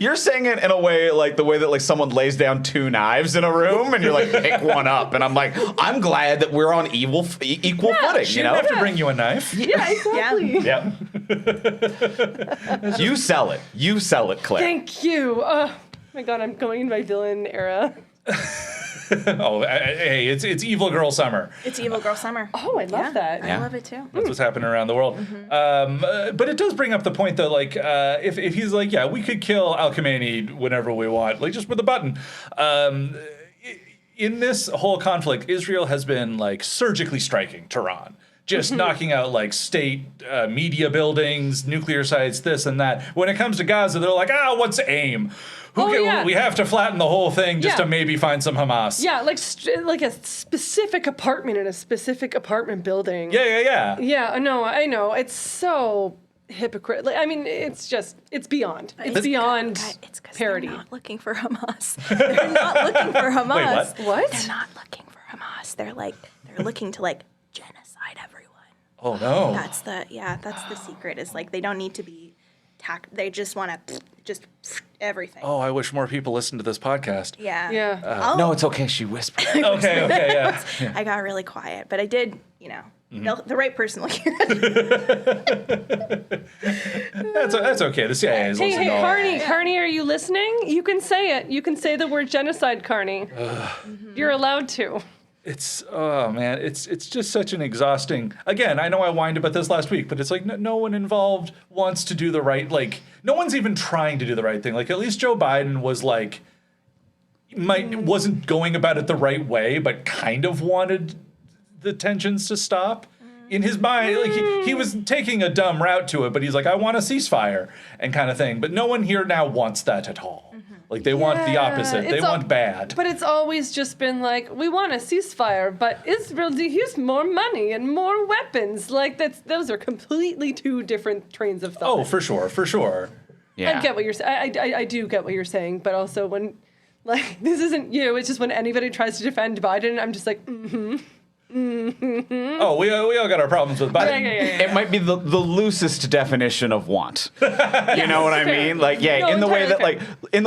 You're saying it in a way like the way that like someone lays down two knives in a room and you're like, pick one up. And I'm like, I'm glad that we're on equal footing, She you know? didn't have to bring you a knife. Yeah, exactly. Yeah. You sell it. You sell it, Claire. Thank you. Oh my God, I'm going in my villain era. Hey, it's evil girl summer. It's Evil Girl Summer. Oh, I love that. I love it too. That's what's happening around the world. But it does bring up the point, though, like, if he's like, yeah, we could kill Al Khamenei whenever we want, like, just with a button. In this whole conflict, Israel has been, like, surgically striking Tehran. Just knocking out, like, state media buildings, nuclear sites, this and that. When it comes to Gaza, they're like, what's aim? We have to flatten the whole thing just to maybe find some Hamas. Yeah, like a specific apartment in a specific apartment building. Yeah. Yeah, no, I know. It's so hypocrite. Like, I mean, it's beyond. It's beyond It's because parody. they're not looking for Hamas. They're not looking for Hamas. Wait, what? They're not looking for Hamas. They're looking to like genocide everyone. Oh, no. That's the secret. Is like they don't need to be they just want to just everything. Oh, I wish more people listened to this podcast. Yeah. Yeah. No, it's okay. She whispered. Okay, yeah. I got really quiet, but I did, the right person will hear it. That's okay. The CIA is listening to all. Carney, are you listening? You can say it. You can say the word genocide, Carney. You're allowed to. It's it's just such an exhausting. Again, I know I whined about this last week, but it's like no one involved wants to do the right. Like no one's even trying to do the right thing. Like at least Joe Biden was like, wasn't going about it the right way, but kind of wanted the tensions to stop. In his mind, like he was taking a dumb route to it, but he's like, I want a ceasefire and kind of thing. But no one here now wants that at all. Like they want the opposite. They want bad. But it's always just been like, we want a ceasefire, but Israel, here's more money and more weapons. Like those are completely two different trains of thought. Oh, for sure. Yeah. I get what you're saying. I do get what you're saying, but also when, like, this isn't you. It's just when anybody tries to defend Biden, I'm just like, Oh, we all got our problems with Biden. Yeah. It might be the loosest definition of want. You know what I mean? Like, in the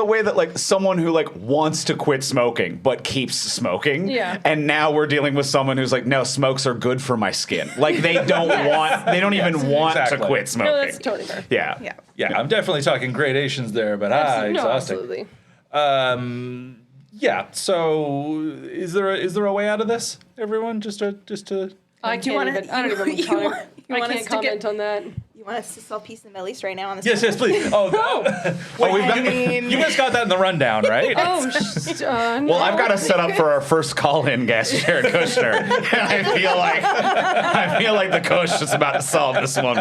way that like someone who like wants to quit smoking but keeps smoking. Yeah. And now we're dealing with someone who's like, no, smokes are good for my skin. Like they don't even want Exactly. to quit smoking. No, that's totally fair. Yeah. Yeah, I'm definitely talking gradations there, but exhausting. Absolutely. Yeah. So, is there a way out of this, everyone? Just to. I don't even comment on that. You want us to sell Peace in the Middle East right now on this? Yes, please. Oh, you guys got that in the rundown, right? Oh, Well, I've got to set up for our first call-in guest, Jared Kushner, and I feel like the Kush is about to solve this one.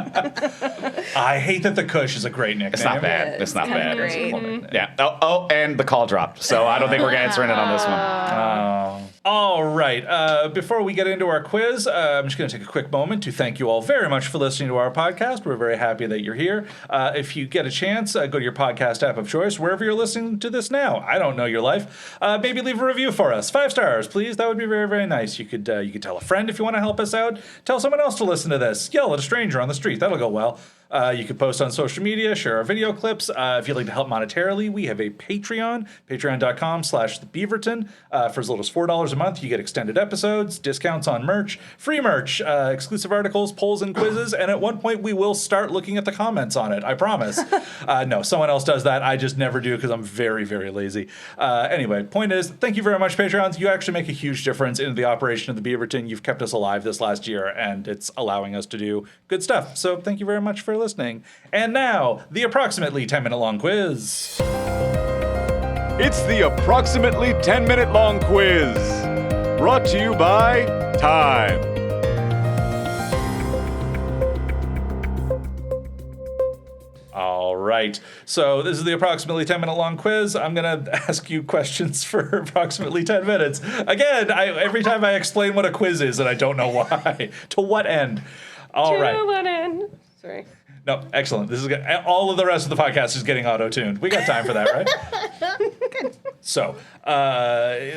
I hate that the Kush is a great nickname. It's not bad. It's not bad. Great. Yeah. Oh, and the call dropped, so I don't think we're answering it on this one. Oh. All right. Before we get into our quiz, I'm just going to take a quick moment to thank you all very much for listening to our podcast. We're very happy that you're here. If you get a chance, go to your podcast app of choice, wherever you're listening to this now. I don't know your life. Maybe leave a review for us. 5 stars, please. That would be very, very nice. You could tell a friend if you want to help us out. Tell someone else to listen to this. Yell at a stranger on the street. That'll go well. You can post on social media, share our video clips. If you'd like to help monetarily, we have a Patreon, patreon.com/thebeaverton. For as little as $4 a month, you get extended episodes, discounts on merch, free merch, exclusive articles, polls, and quizzes. And at one point, we will start looking at the comments on it. I promise. No, someone else does that. I just never do because I'm very, very lazy. Anyway, point is, thank you very much, Patreons. You actually make a huge difference in the operation of the Beaverton. You've kept us alive this last year, and it's allowing us to do good stuff. So thank you very much for listening. And now, the approximately 10-minute long quiz. It's the approximately 10-minute long quiz. Brought to you by Time. All right. So this is the approximately 10-minute long quiz. I'm going to ask you questions for approximately 10 minutes. Again, every time I explain what a quiz is, and I don't know why. To what end? All right. To what end? Sorry. No, excellent. This is good. All of the rest of the podcast is getting auto-tuned. We got time for that, right? Good. So,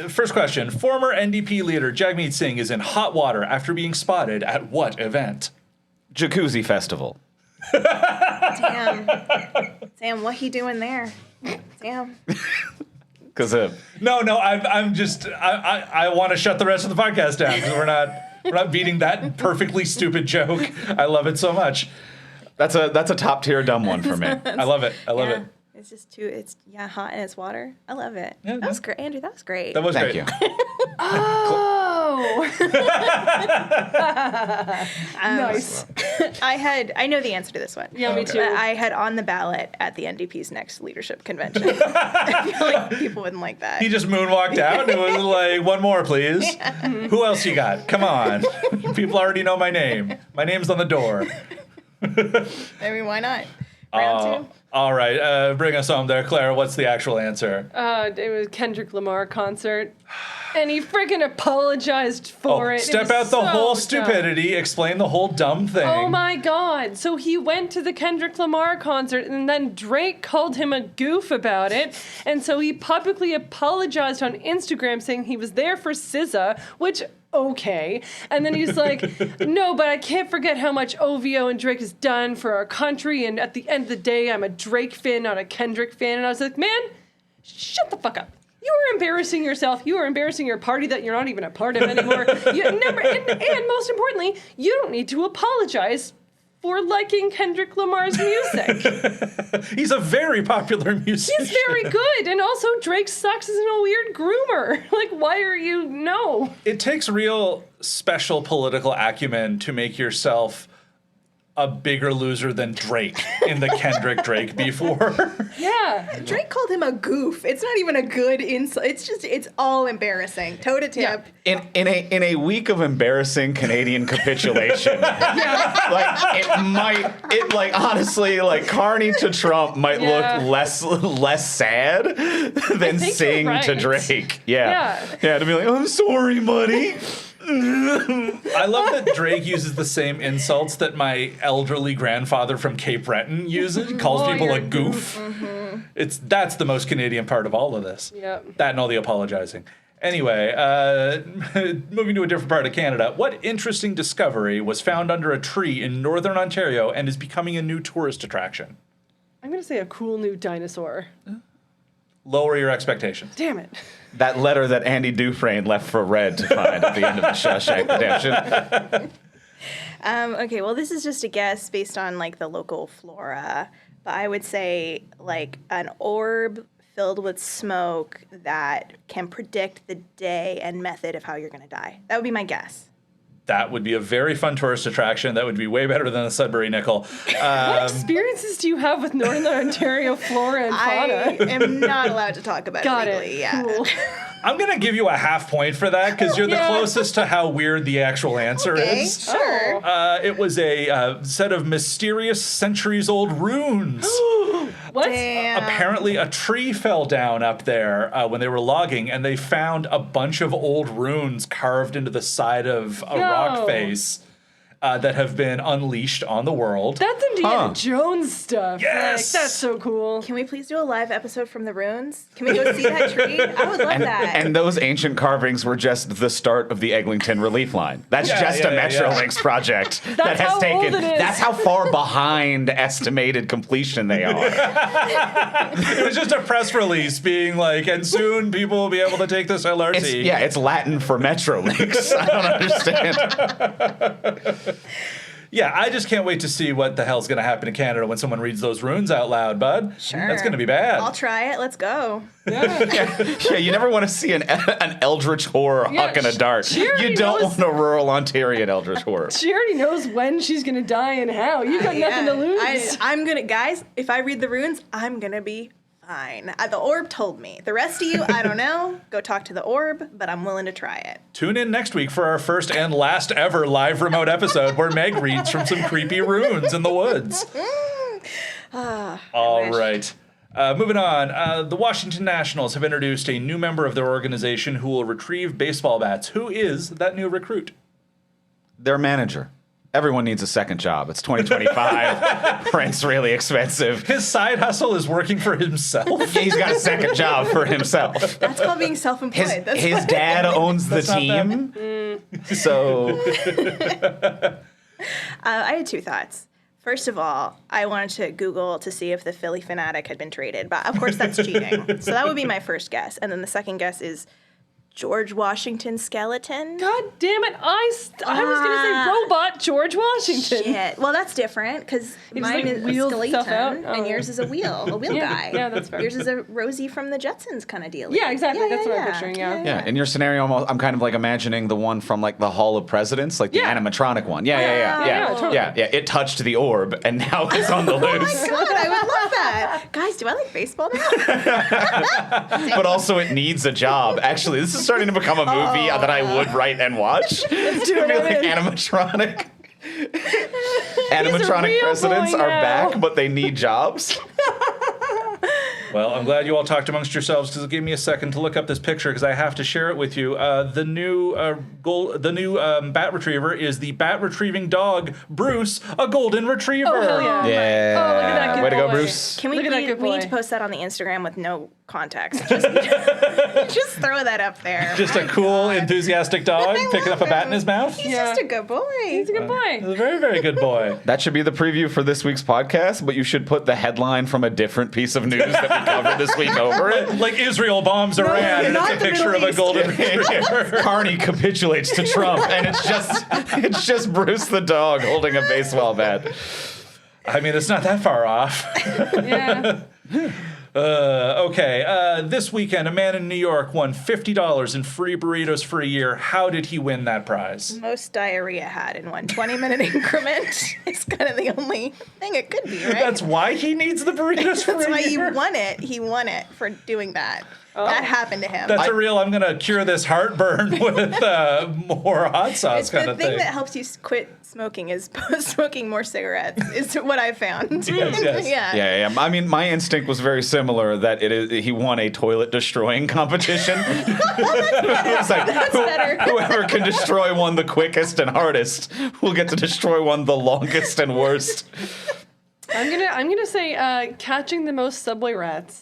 first question. Former NDP leader Jagmeet Singh is in hot water after being spotted at what event? Jacuzzi Festival. Sam, what he doing there? Sam. Because No, I'm just I want to shut the rest of the podcast down because we're not beating that perfectly stupid joke. I love it so much. that's a top tier dumb one for me. I love it. I love it. It's just hot and it's water. I love it. Yeah, That was great, Andrew. That was great. That was Thank great. you. Oh. Nice. I know the answer to this one. Yeah, me too. I had on the ballot at the NDP's next leadership convention. I feel like people wouldn't like that. He just moonwalked out and it was like, one more, please. Who else you got? Come on. People already know my name. My name's on the door. I mean, why not? Round two. All right, bring us home there, Claire. What's the actual answer? It was Kendrick Lamar concert. And he freaking apologized for it. Step It was out the so whole dumb. stupidity, explain the whole dumb thing. Oh my God. So he went to the Kendrick Lamar concert and then Drake called him a goof about it. And so he publicly apologized on Instagram saying he was there for SZA, which, okay. And then he's like, no, but I can't forget how much OVO and Drake has done for our country. And at the end of the day, I'm a Drake fan, not a Kendrick fan. And I was like, man, shut the fuck up. You are embarrassing yourself. You are embarrassing your party that you're not even a part of anymore. And most importantly, you don't need to apologize for liking Kendrick Lamar's music. He's a very popular musician. He's very good. And also, Drake sucks as a weird groomer. Like, why are you... No. It takes real special political acumen to make yourself a bigger loser than Drake in the Kendrick Drake beef war. Yeah. Drake called him a goof. It's not even a good insult. It's all embarrassing. Toe to tip. Yeah. In a week of embarrassing Canadian capitulation, honestly, Carney to Trump might Yeah. look less sad than think sing you're to right. Drake. Yeah. Yeah, to be like, I'm sorry, buddy. I love that Drake uses the same insults that my elderly grandfather from Cape Breton uses. Calls Oh, people you're a goof. That's the most Canadian part of all of this. Yep. That and all the apologizing. Anyway, moving to a different part of Canada. What interesting discovery was found under a tree in northern Ontario and is becoming a new tourist attraction? I'm going to say a cool new dinosaur. Lower your expectations. Damn it. That letter that Andy Dufresne left for Red to find at the end of the Shawshank Redemption. Okay, well, this is just a guess based on the local flora, but I would say an orb filled with smoke that can predict the day and method of how you're going to die. That would be my guess. That would be a very fun tourist attraction. That would be way better than the Sudbury Nickel. What experiences do you have with Northern Ontario flora and fauna? I am not allowed to talk about Got it legally. it. Yeah. Cool. I'm going to give you a half point for that because you're the Yeah. closest to how weird the actual answer Okay, is. sure. It was a set of mysterious centuries-old runes. What? Damn. Apparently, a tree fell down up there when they were logging, and they found a bunch of old runes carved into the side of a rock face that have been unleashed on the world. That's Indiana Jones stuff. Yes! That's so cool. Can we please do a live episode from the ruins? Can we go see that tree? I would love that. And those ancient carvings were just the start of the Eglinton Relief Line. That's just a Metrolinx project that has how taken. old it is. That's how far behind estimated completion they are. It was just a press release being like, and soon people will be able to take this LRT. It's Latin for Metrolinx. I don't understand. Yeah, I just can't wait to see what the hell's going to happen in Canada when someone reads those runes out loud, bud. Sure. That's going to be bad. I'll try it. Let's go. Yeah, you never want to see an eldritch horror huck in a dart. she already You don't knows- want a rural Ontarian eldritch horror. She already knows when she's gonna die and how. You got nothing to lose. I'm gonna, guys. If I read the runes, I'm gonna be fine. The orb told me. The rest of you, I don't know. Go talk to the orb, but I'm willing to try it. Tune in next week for our first and last ever live remote episode where Meg reads from some creepy runes in the woods. All right. Moving on. The Washington Nationals have introduced a new member of their organization who will retrieve baseball bats. Who is that new recruit? Their manager. Everyone needs a second job. It's 2025. Rent's really expensive. His side hustle is working for himself. He's got a second job for himself. That's called being self-employed. His dad owns the team. So I had two thoughts. First of all, I wanted to Google to see if the Philly Fanatic had been traded, but of course that's cheating. So that would be my first guess. And then the second guess is George Washington skeleton. God damn it! I was gonna say robot George Washington. Shit. Well, that's different because mine like is a wheels stuff skeleton out? and yours is a wheel guy. Yeah, that's fair. Yours is a Rosie from the Jetsons kind of deal. Yeah, exactly. That's what I'm picturing. Yeah. In your scenario, I'm kind of like imagining the one from like the Hall of Presidents, like the animatronic one. Yeah. totally. It touched the orb, and now it's on the Oh my loose. god, I would love that. Guys, do I like baseball now? But also, it needs a job. Actually, this is starting to become a movie that I would write and watch. It's do gonna be it. like animatronic. Animatronic real presidents boy are now. back, but they need jobs. Well, I'm glad you all talked amongst yourselves because it gave me a second to look up this picture because I have to share it with you. The new bat retriever is the bat retrieving dog Bruce, a golden retriever. Oh, hell yeah. Yeah. Oh, look at that good Way to go, boy. Bruce. Can we Look at that please, good we need boy. to post that on the Instagram with no context. Just, just throw that up there. Just a cool, enthusiastic dog I picking up love a bat in him. his mouth. He's Yeah. just a good boy. He's a good boy. He's a very, very good boy. That should be the preview for this week's podcast, but you should put the headline from a different piece of news that we covered this week over it. Like Israel bombs Iran, and not it's a the picture of Middle a East. golden retriever. Carney capitulates to Trump, and it's just Bruce the dog holding a baseball bat. I mean, it's not that far off. Yeah. Okay, this weekend, a man in New York won $50 in free burritos for a year. How did he win that prize? Most diarrhea had in one 20-minute increment is kind of the only thing it could be, right? That's why he needs the burritos for That's a why year? he won it. He won it for doing that. That happened to him. That's a real, I'm going to cure this heartburn with more hot sauce It's kind the of thing thing. that helps you quit smoking is smoking more cigarettes. Is what I found. Yes. Yeah. Yeah. I mean, my instinct was very similar. That he won a toilet destroying competition. It's like better. whoever can destroy one the quickest and hardest will get to destroy one the longest and worst. I'm gonna say catching the most subway rats.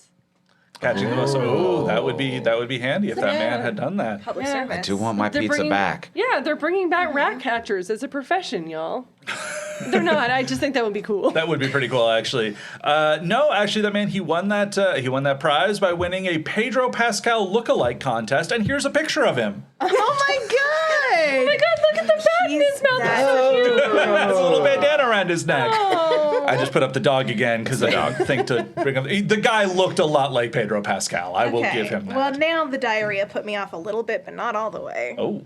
Catching the most. Oh, that would be handy if that man had done that. Public Yeah. service. I do want my They're pizza bringing- back. Yeah, they're bringing back rat catchers as a profession, y'all. They're not. I just think that would be cool. That would be pretty cool, actually. No, actually, that man he won that prize by winning a Pedro Pascal look-alike contest, and here's a picture of him. Oh my god! Oh my god, look at the bat in his mouth. That's so cute. Has a little bandana around his neck. Oh. I just put up the dog again because I think to bring up. The guy looked a lot like Pedro Pascal. I will give him that. Well, now the diarrhea put me off a little bit, but not all the way. Oh.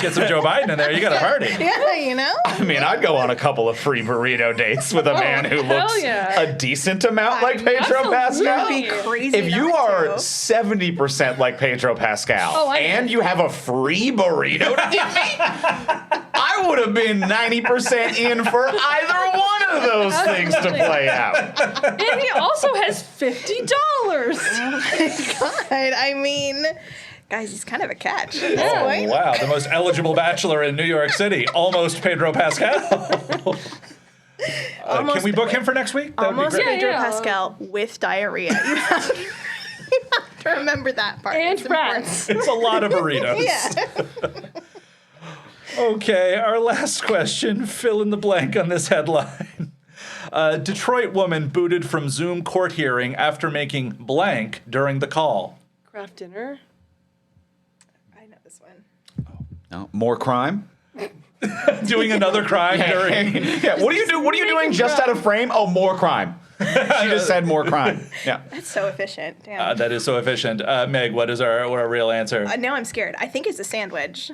Get some Joe Biden in there. You got a party. Yeah, you know? I mean, I'd go on a couple of free burrito dates with a man who hell looks yeah. a decent amount like Pedro Absolutely. Pascal. It'd be crazy. If you not are to. 70% like Pedro Pascal Oh, I and know. you have a free burrito to give me, I would have been 90% in for either one of those things to play out. And he also has $50. God, I mean, guys, he's kind of a catch at this Oh, point. wow. The most eligible bachelor in New York City. Almost Pedro Pascal. Can we book him for next week? That would be Almost great. Pedro Yeah. Pascal with diarrhea. You have to remember that part. And It's important. rats. It's a lot of burritos. Yeah. Okay, our last question. Fill in the blank on this headline. Detroit woman booted from Zoom court hearing after making blank during the call. Craft dinner. I know this one. No, more crime? Doing another crime during. Yeah, what are you doing just out of frame? Oh, more crime. She just said more crime. Yeah. That's so efficient. Damn. That is so efficient. Meg, what is our real answer? Now I'm scared. I think it's a sandwich.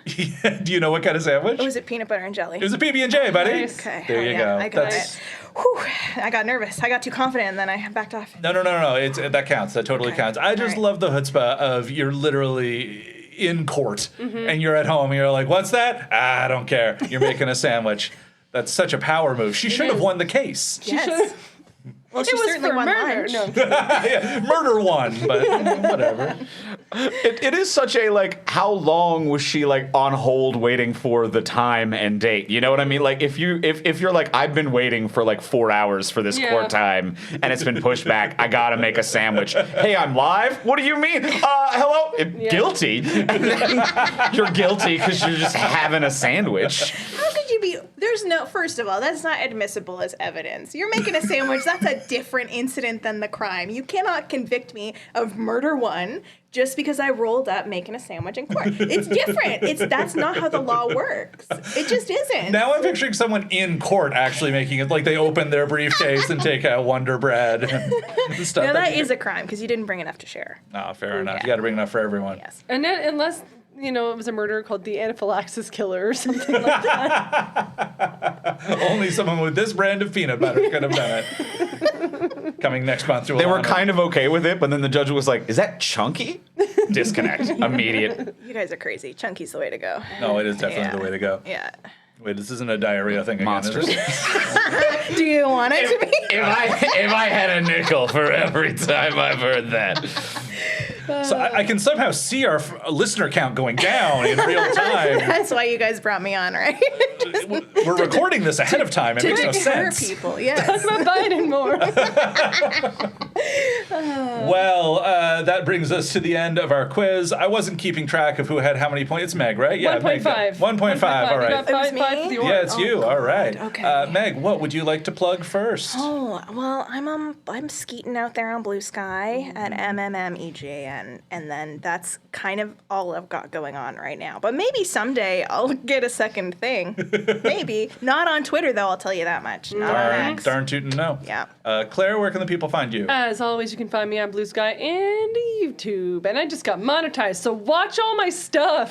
Do you know what kind of sandwich? Or was it peanut butter and jelly? It was a PB&J, buddy. Nice. Okay. There hell you yeah, go. I got That's- it. Whew, I got nervous. I got too confident, and then I backed off. No. That counts. That totally Okay. counts. I just All right. love the chutzpah of you're literally in court and you're at home and you're like, what's that? I don't care. You're making a sandwich. That's such a power move. She should have won the case. Yes. Well, she It was certainly for won murder. lunch. No, I'm kidding. Yeah, murder won, but whatever. It is such a, like, how long was she, like, on hold waiting for the time and date? You know what I mean? Like, if you're like, I've been waiting for, like, 4 hours for this Yeah. court time, and it's been pushed back, I gotta make a sandwich. Hey, I'm live? What do you mean? Hello? Guilty? And then you're guilty because you're just having a sandwich. How could you be? There's no. First of all, that's not admissible as evidence. You're making a sandwich. That's a different incident than the crime. You cannot convict me of murder one just because I rolled up making a sandwich in court. It's different. That's not how the law works. It just isn't. Now I'm picturing someone in court actually making it, like they open their briefcase and take out Wonder Bread and stuff. No, that is a crime because you didn't bring enough to share. No, fair enough. Yeah. You got to bring enough for everyone. Yes. And then, unless, you know, it was a murder called the anaphylaxis killer or something like that. Only someone with this brand of peanut butter could have done it. Coming next month to They were Alana. kind of okay with it, but then the judge was like, "Is that chunky?" Disconnect. Immediate. You guys are crazy. Chunky's the way to go. No, it is definitely Yeah. the way to go. Yeah. Wait, this isn't a diarrhea thing again, Monsters. is it? Do you want it to be? If I had a nickel for every time I've heard that. So I can somehow see our listener count going down in real time. That's why you guys brought me on, right? We're recording this ahead of time. It makes no Hurt sense. people, yes. Talk about Biden more. Well, that brings us to the end of our quiz. I wasn't keeping track of who had how many points. It's Meg, right? Yeah, Meg. 1.5. 1.5. All You right. got It was five me? for the Yeah, it's you. All right. Okay. Meg, what would you like to plug first? Oh, well, I'm skeeting out there on Blue Sky at MMMEJN, and then that's kind of all I've got going on right now. But maybe someday I'll get a second thing. Maybe. Not on Twitter, though, I'll tell you that much. Not on X. Darn tootin' no. Yeah. Claire, where can the people find you? As always, you can find me on Blue Sky and YouTube. And I just got monetized, so watch all my stuff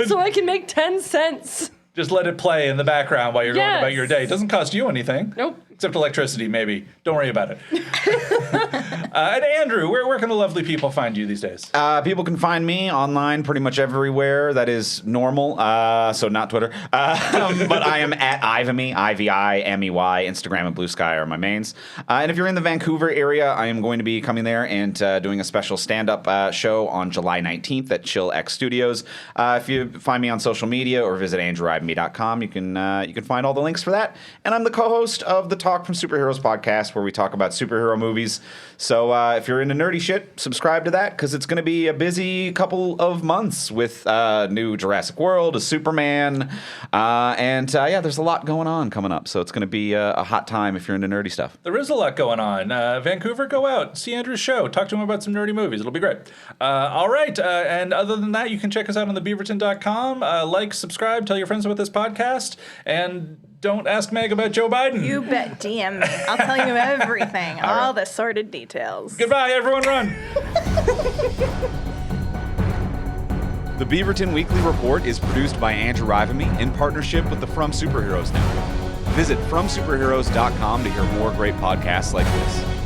so I can make 10 cents. Just let it play in the background while you're going Yes. about your day. It doesn't cost you anything. Nope. Except electricity, maybe. Don't worry about it. And Andrew, where can the lovely people find you these days? People can find me online pretty much everywhere that is normal, so not Twitter. But I am at Ivimey, Ivimey. Instagram and Blue Sky are my mains. And if you're in the Vancouver area, I am going to be coming there and doing a special stand-up show on July 19th at Chill X Studios. If you find me on social media or visit andrewivimey.com, you can find all the links for that. And I'm the co-host of the Talk from Superheroes podcast, where we talk about superhero movies. So if you're into nerdy shit, subscribe to that, because it's going to be a busy couple of months with new Jurassic World, a Superman, and there's a lot going on coming up. So it's going to be a hot time if you're into nerdy stuff. There is a lot going on. Vancouver, go out, see Andrew's show, talk to him about some nerdy movies. It'll be great. All right, and other than that, you can check us out on thebeaverton.com. Like, subscribe, tell your friends about this podcast, and don't ask Meg about Joe Biden. You bet, DM me. I'll tell you everything, all the sordid details. Goodbye, everyone, run. The Beaverton Weekly Report is produced by Andrew Ivimey in partnership with the From Superheroes Network. Visit FromSuperheroes.com to hear more great podcasts like this.